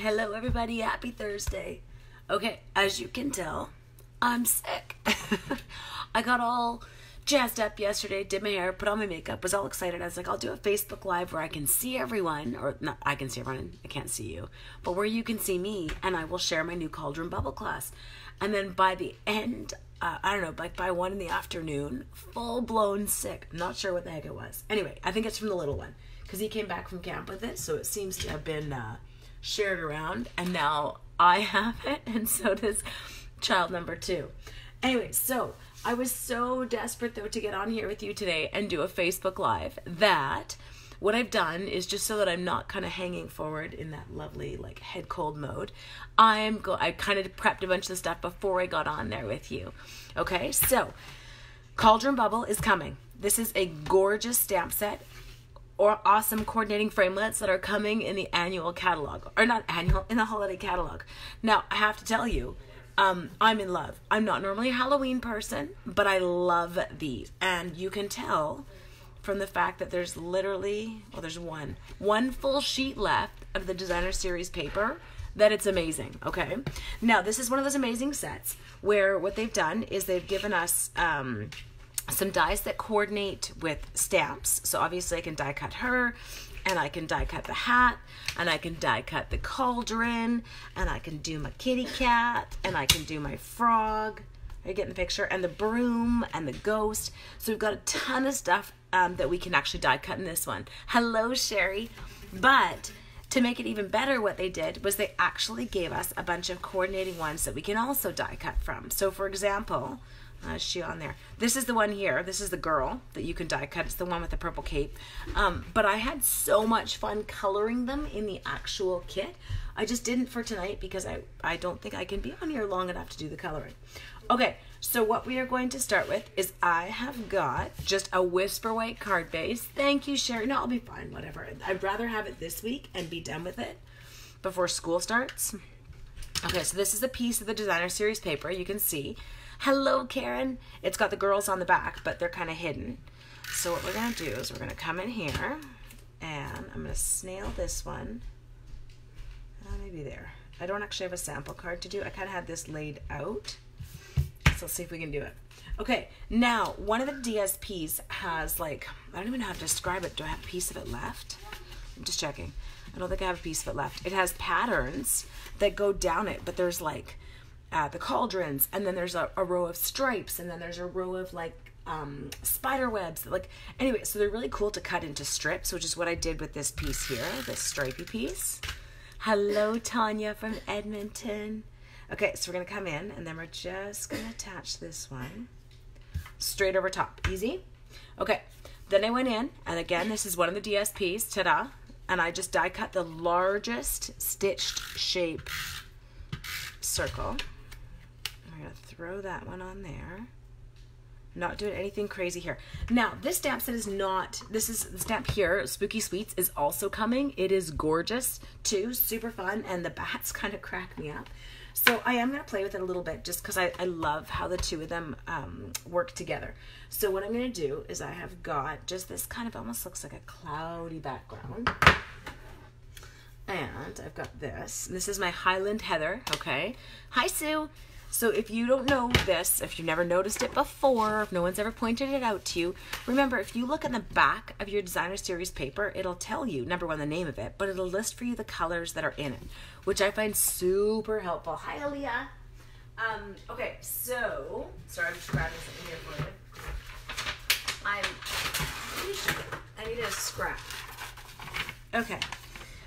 Hello everybody, happy Thursday. Okay, as you can tell, I'm sick. I got all jazzed up yesterday, did my hair, put on my makeup, was all excited. I was like, I'll do a Facebook Live where I can see everyone, or not, I can see everyone, I can't see you, but where you can see me, and I will share my new Cauldron Bubble class. And then by the end, I don't know, like by 1 in the afternoon, full-blown sick. Not sure what the heck it was. Anyway, I think it's from the little one, because he came back from camp with it, so it seems to have been shared around, and now I have it, and so does child number 2. Anyway, so I was so desperate though to get on here with you today and do a Facebook Live that what I've done is, just so that I'm not kind of hanging forward in that lovely like head cold mode, I kind of prepped a bunch of the stuff before I got on there with you. Okay, so Cauldron Bubble is coming. This is a gorgeous stamp set or awesome coordinating framelits that are coming in the annual catalog, or not annual, in the holiday catalog. Now, I have to tell you, I'm in love. I'm not normally a Halloween person, but I love these. And you can tell from the fact that there's literally, well, there's one full sheet left of the designer series paper, that it's amazing, okay? Now, this is one of those amazing sets where what they've done is they've given us some dies that coordinate with stamps. So obviously I can die cut her, and I can die cut the hat, and I can die cut the cauldron, and I can do my kitty cat, and I can do my frog. Are you getting the picture? And the broom and the ghost. So we've got a ton of stuff that we can actually die cut in this one. Hello, Sherry. But to make it even better, what they did was they actually gave us a bunch of coordinating ones that we can also die cut from. So for example, is she on there? This is the one here. This is the girl that you can die cut. It's the one with the purple cape. But I had so much fun coloring them in the actual kit. I just didn't for tonight because I don't think I can be on here long enough to do the coloring. Okay, so what we are going to start with is I have got just a Whisper White card base. Thank you, Sherry. No, I'll be fine, whatever. I'd rather have it this week and be done with it before school starts. Okay, so this is a piece of the designer series paper. You can see. Hello, Karen. It's got the girls on the back, but they're kind of hidden. So what we're going to do is we're going to come in here, and I'm going to snail this one. Maybe there. I don't actually have a sample card to do. I kind of had this laid out. So let's see if we can do it. Okay, now, one of the DSPs has, like, I don't even know how to describe it. Do I have a piece of it left? I'm just checking. I don't think I have a piece of it left. It has patterns that go down it, but there's, like, the cauldrons, and then there's a row of stripes, and then there's a row of like spider webs, like, anyway, so they're really cool to cut into strips, which is what I did with this piece here, this stripy piece. Hello, Tanya from Edmonton. Okay, so we're gonna come in, and then we're just gonna attach this one straight over top. Easy. Okay, then I went in, and again, this is one of the DSPs, ta-da, and I just die cut the largest stitched shape circle. I'm going to throw that one on there. Not doing anything crazy here. Now, this stamp set is not, this is the stamp here, Spooky Sweets, is also coming. It is gorgeous too, super fun, and the bats kind of crack me up. So I am going to play with it a little bit just because I love how the two of them work together. So what I'm going to do is I have got just this kind of almost looks like a cloudy background. And I've got this. This is my Highland Heather, okay? Hi, Sue. So if you don't know this, if you've never noticed it before, if no one's ever pointed it out to you, remember, if you look at the back of your designer series paper, it'll tell you, number one, the name of it, but it'll list for you the colors that are in it, which I find super helpful. Hi, Aaliyah. Okay, so, sorry, I'm just grabbing something here for you. I need a scrap. Okay.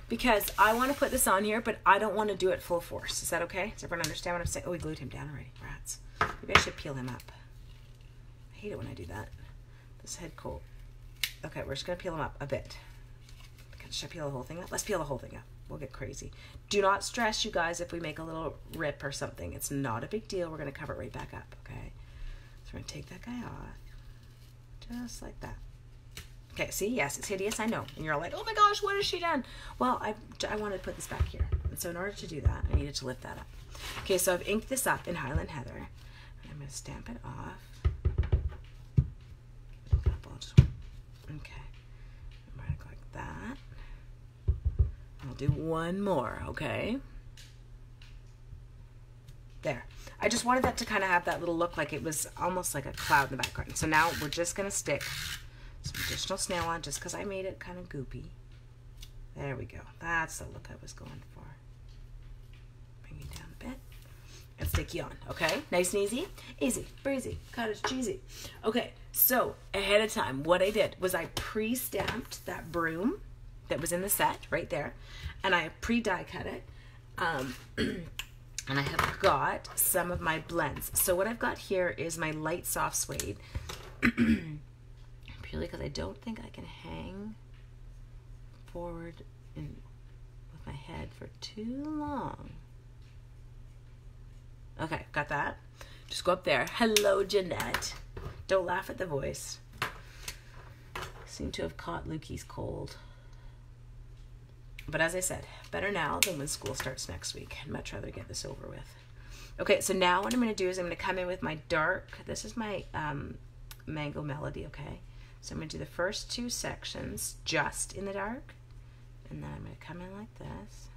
Because I want to put this on here, but I don't want to do it full force. Is that okay? Does everyone understand what I'm saying? Oh, we glued him down already. Rats. Maybe I should peel him up. I hate it when I do that. This head cold. Okay, we're just going to peel him up a bit. Should I peel the whole thing up? Let's peel the whole thing up. We'll get crazy. Do not stress, you guys, if we make a little rip or something. It's not a big deal. We're going to cover it right back up, okay? So we're going to take that guy off. Just like that. Okay, see, yes, it's hideous, I know. And you're all like, oh my gosh, what has she done? Well, I wanted to put this back here. And so in order to do that, I needed to lift that up. Okay, so I've inked this up in Highland Heather. And I'm going to stamp it off. Okay. I'm going to go like that. I'll do one more, okay? There. I just wanted that to kind of have that little look like it was almost like a cloud in the background. So now we're just going to stick some additional snail on just because I made it kind of goopy. There we go. That's the look I was going for. Bring you down a bit and stick you on, okay? Nice and easy. Easy, breezy, cottage cheesy. Okay, so ahead of time, what I did was I pre-stamped that broom that was in the set right there, and I pre-die cut it. And I have got some of my blends. So what I've got here is my light soft suede. Purely because I don't think I can hang forward with my head for too long. Okay, got that. Just go up there. Hello, Jeanette. Don't laugh at the voice. Seem to have caught Lukey's cold. But as I said, better now than when school starts next week. I'd much rather get this over with. Okay, so now what I'm going to do is I'm going to come in with my dark, this is my Mango Melody, okay? So I'm going to do the first two sections just in the dark. And then I'm going to come in like this.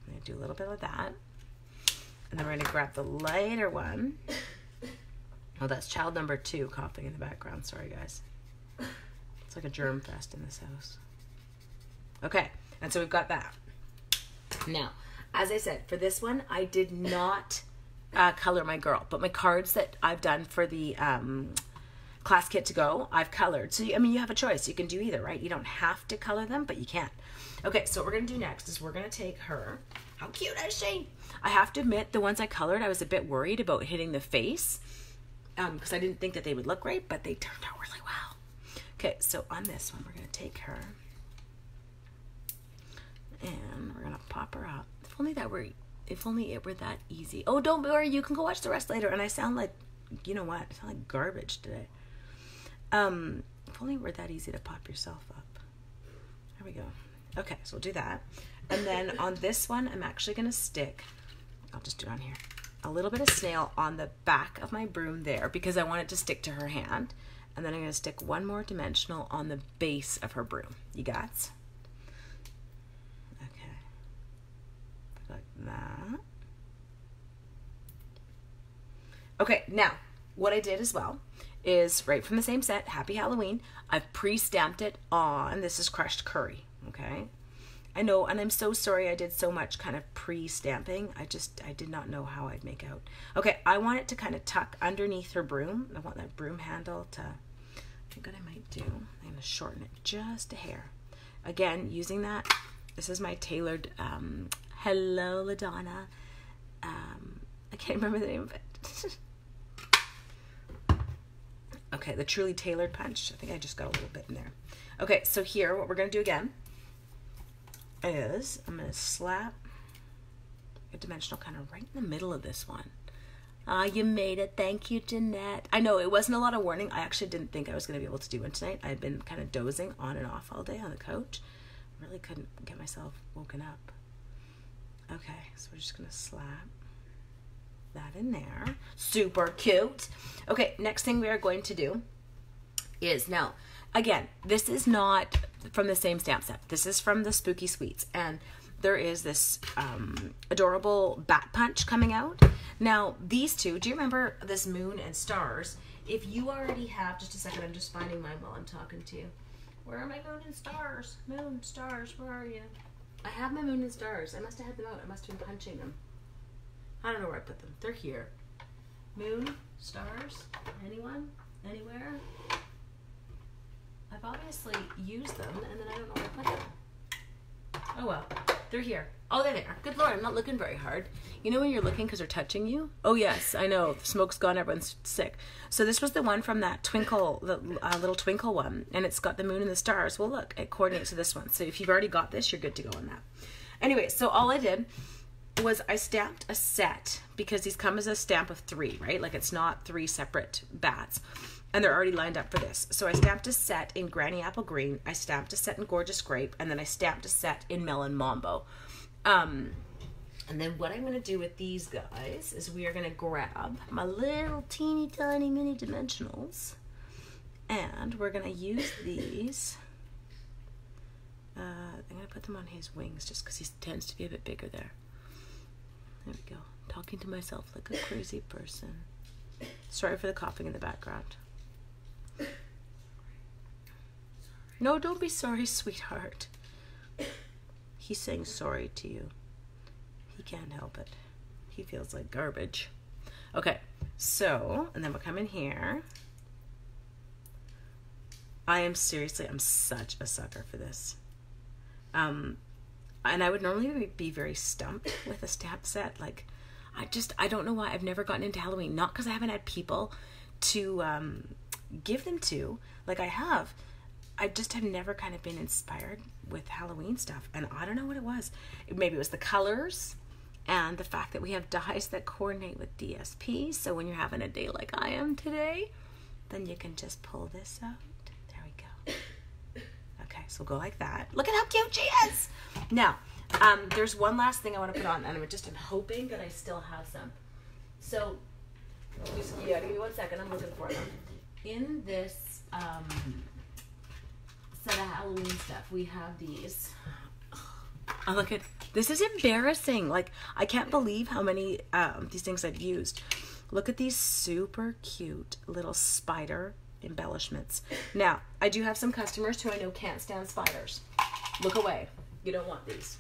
I'm going to do a little bit of that. And then we're going to grab the lighter one. Oh, that's child number 2 coughing in the background. Sorry, guys. It's like a germ fest in this house. Okay. And so we've got that. Now, as I said, for this one, I did not color my girl. But my cards that I've done for the class kit to go, I've colored. So, I mean, you have a choice. You can do either, right? You don't have to color them, but you can. Okay, so what we're going to do next is we're going to take her. How cute is she? I have to admit, the ones I colored, I was a bit worried about hitting the face because I didn't think that they would look great, but they turned out really well. Okay, so on this one, we're going to take her. And we're gonna pop her up. If only it were that easy. Oh, don't worry, you can go watch the rest later. And I sound like, you know what? I sound like garbage today. If only it were that easy to pop yourself up. There we go. Okay, so we'll do that. And then on this one, I'm actually gonna stick, I'll just do it on here, a little bit of snail on the back of my broom there because I want it to stick to her hand. And then I'm gonna stick one more dimensional on the base of her broom. You got it? Like that. Okay, now what I did as well is right from the same set, Happy Halloween, I've pre-stamped it on, this is crushed curry, okay? I know, and I'm so sorry I did so much kind of pre-stamping. I did not know how I'd make out. Okay, I want it to kind of tuck underneath her broom. I want that broom handle to, I think what I might do, I'm going to shorten it just a hair. Again, using that, this is my tailored, hello, LaDonna. I can't remember the name of it. Okay, the Truly Tailored Punch. I think I just got a little bit in there. Okay, so here, what we're going to do again is I'm going to slap a dimensional kind of right in the middle of this one. You made it. Thank you, Jeanette. I know it wasn't a lot of warning. I actually didn't think I was going to be able to do it tonight. I had been kind of dozing on and off all day on the couch. Really couldn't get myself woken up. Okay, so we're just going to slap that in there. Super cute. Okay, next thing we are going to do is, now, again, this is not from the same stamp set. This is from the Spooky Sweets, and there is this adorable bat punch coming out. Now, these two, do you remember this moon and stars? If you already have, just a second, I'm just finding mine while I'm talking to you. Where are my moon and stars? Moon, stars, where are you? I have my moon and stars. I must have had them out. I must have been punching them. I don't know where I put them. They're here. Moon, stars, anyone? Anywhere? I've obviously used them, and then I don't know where I put them. Oh well, they're here. Oh, they're there. Good Lord, I'm not looking very hard. You know when you're looking because they're touching you? Oh yes, I know. The smoke's gone, everyone's sick. So this was the one from that twinkle, the little twinkle one, and it's got the moon and the stars. Well look, it coordinates to this one. So if you've already got this, you're good to go on that. Anyway, so all I did was I stamped a set, because these come as a stamp of 3, right? Like it's not 3 separate bats. And they're already lined up for this. So I stamped a set in Granny Apple Green, I stamped a set in Gorgeous Grape, and then I stamped a set in Melon Mambo. And then what I'm going to do with these guys is we are going to grab my little teeny tiny mini dimensionals, and we're going to use these I'm going to put them on his wings just because he tends to be a bit bigger there. There we go. Talking to myself like a crazy person. Sorry for the coughing in the background. No, don't be sorry, sweetheart. He's saying sorry to you. He can't help it. He feels like garbage. Okay, so, and then we'll come in here. I'm such a sucker for this. And I would normally be very stumped with a stamp set. Like, I don't know why I've never gotten into Halloween. Not because I haven't had people to give them to. Like I have. I just have never kind of been inspired with Halloween stuff. And I don't know what it was. Maybe it was the colors and the fact that we have dies that coordinate with DSP. So when you're having a day like I am today, then you can just pull this out. There we go. Okay, so we'll go like that. Look at how cute she is. Now, there's one last thing I want to put on, and I'm hoping that I still have some. So, give me 1 second. I'm looking for them. In this set of Halloween stuff, we have these. Oh, look at this. Is embarrassing. Like, I can't believe how many these things I've used. Look at these super cute little spider embellishments. Now, I do have some customers who I know can't stand spiders. Look away. You don't want these.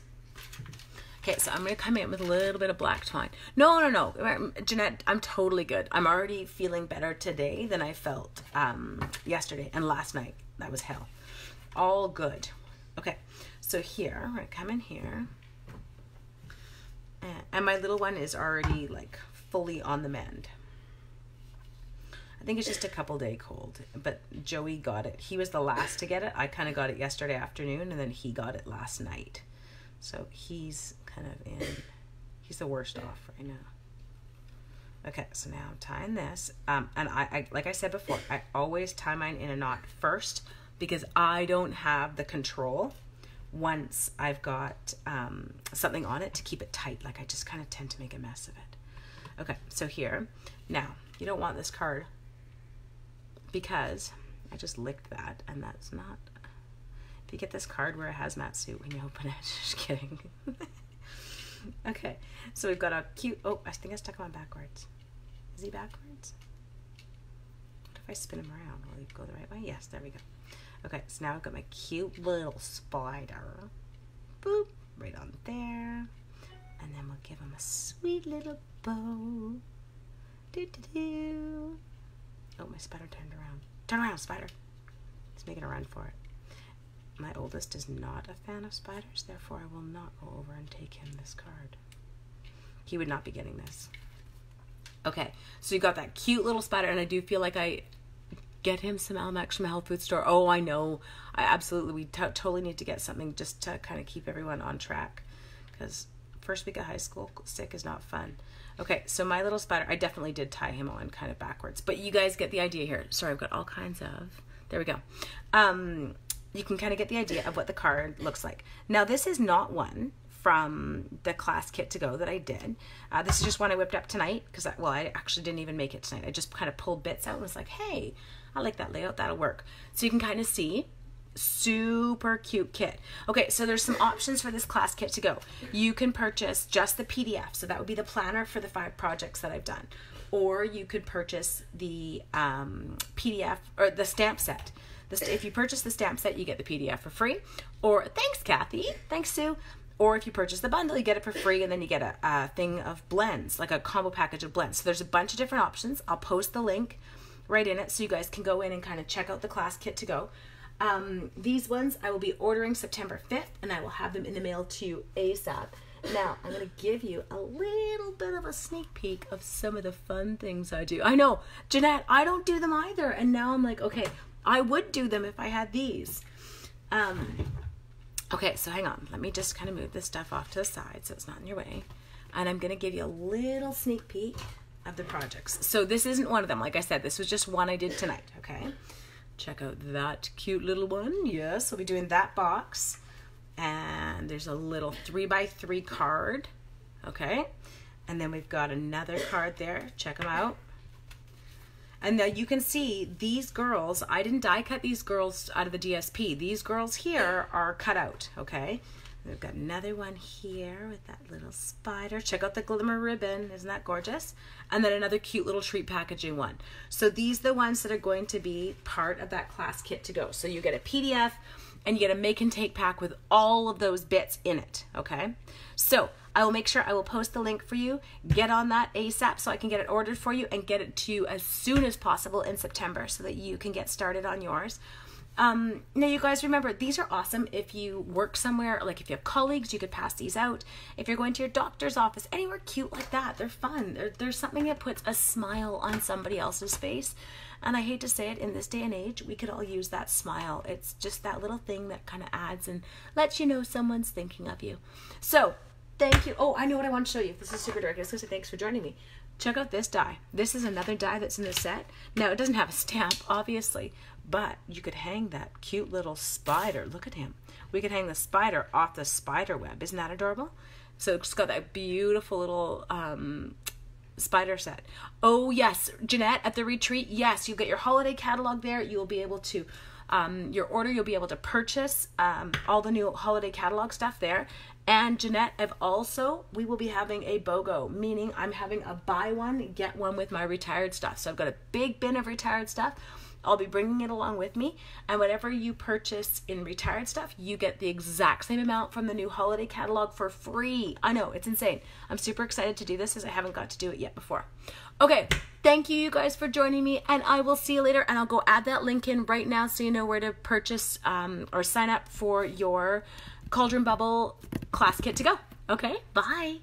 Okay, so I'm going to come in with a little bit of black twine. No. Jeanette, I'm totally good. I'm already feeling better today than I felt yesterday and last night. That was hell. All good. Okay, so here, I'm going to come in here. And my little one is already like fully on the mend. I think it's just a couple day cold, but Joey got it. He was the last to get it. I kind of got it yesterday afternoon, and then he got it last night. So he's kind of he's the worst off right now. Okay, so now I'm tying this. And I like I said before, I always tie mine in a knot first because I don't have the control once I've got something on it to keep it tight. Like I just kind of tend to make a mess of it. Okay, so here. Now, you don't want this card because I just licked that, and that's not... If you get this card, wear a hazmat suit when you open it. Just kidding. Okay, so we've got a cute... Oh, I think I stuck him on backwards. Is he backwards? What if I spin him around? Will he go the right way? Yes, there we go. Okay, so now I've got my cute little spider. Boop, right on there. And then we'll give him a sweet little bow. Do-do-do. Oh, my spider turned around. Turn around, spider. He's making a run for it. My oldest is not a fan of spiders, therefore I will not go over and take him this card. He would not be getting this. Okay, so you got that cute little spider, and I do feel like I get him some Almax from the health food store. Oh, I know. We totally need to get something just to kind of keep everyone on track, because first week of high school sick is not fun. Okay, so my little spider, I definitely did tie him on kind of backwards, but you guys get the idea here. Sorry, I've got all kinds of... There we go. You can kind of get the idea of what the card looks like. Now, this is not one from the class kit to go that I did. This is just one I whipped up tonight because, I actually didn't even make it tonight. I just kind of pulled bits out and was like, hey, I like that layout. That'll work. So you can kind of see. Super cute kit. Okay, so there's some options for this class kit to go. You can purchase just the PDF, so that would be the planner for the 5 projects that I've done, or you could purchase the PDF or the stamp set. If you purchase the stamp set, you get the PDF for free. Or thanks, Kathy. Thanks, Sue. Or if you purchase the bundle, you get it for free, and then you get a thing of blends, like a combo package of blends. So there's a bunch of different options. I'll post the link right in it so you guys can go in and kind of check out the class kit to go. These ones I will be ordering September 5th, and I will have them in the mail to you ASAP. Now, I'm going to give you a little bit of a sneak peek of some of the fun things I do. I know, Jeanette, I don't do them either, and now I'm like, okay, I would do them if I had these. Okay, so hang on. Let me just kind of move this stuff off to the side so it's not in your way, and I'm going to give you a little sneak peek of the projects. So this isn't one of them. Like I said, this was just one I did tonight, okay? Check out that cute little one. Yes, we'll be doing that box. And there's a little 3x3 card. Okay. And then we've got another card there. Check them out. And now you can see these girls, I didn't die cut these girls out of the DSP. These girls here are cut out, okay? We've got another one here with that little spider. Check out the glimmer ribbon. Isn't that gorgeous? And then another cute little treat packaging one. So these are the ones that are going to be part of that class kit to go. So you get a PDF and you get a make and take pack with all of those bits in it, okay? So I will make sure I will post the link for you. Get on that ASAP so I can get it ordered for you and get it to you as soon as possible in September so that you can get started on yours. Now you guys remember, these are awesome if you work somewhere, like if you have colleagues, you could pass these out. If you're going to your doctor's office, anywhere cute like that, they're fun. There's something that puts a smile on somebody else's face. And I hate to say it, in this day and age, we could all use that smile. It's just that little thing that kind of adds and lets you know someone's thinking of you. So, thank you. Oh, I know what I want to show you. This is super dark. I was going to say thanks for joining me. Check out this die. This is another die that's in the set. Now, it doesn't have a stamp, obviously, but you could hang that cute little spider. Look at him. We could hang the spider off the spider web. Isn't that adorable? So it's got that beautiful little spider set. Oh, yes, Jeanette, at the retreat, yes, you get your holiday catalog there. You'll be able to, your order, you'll be able to purchase all the new holiday catalog stuff there. And Jeanette, we will be having a BOGO, meaning I'm having a buy one, get one with my retired stuff. So I've got a big bin of retired stuff. I'll be bringing it along with me. And whatever you purchase in retired stuff, you get the exact same amount from the new holiday catalog for free. I know, it's insane. I'm super excited to do this as I haven't got to do it yet before. Okay, thank you guys for joining me, and I will see you later. And I'll go add that link in right now so you know where to purchase or sign up for your Cauldron Bubble class kit to go. Okay, bye.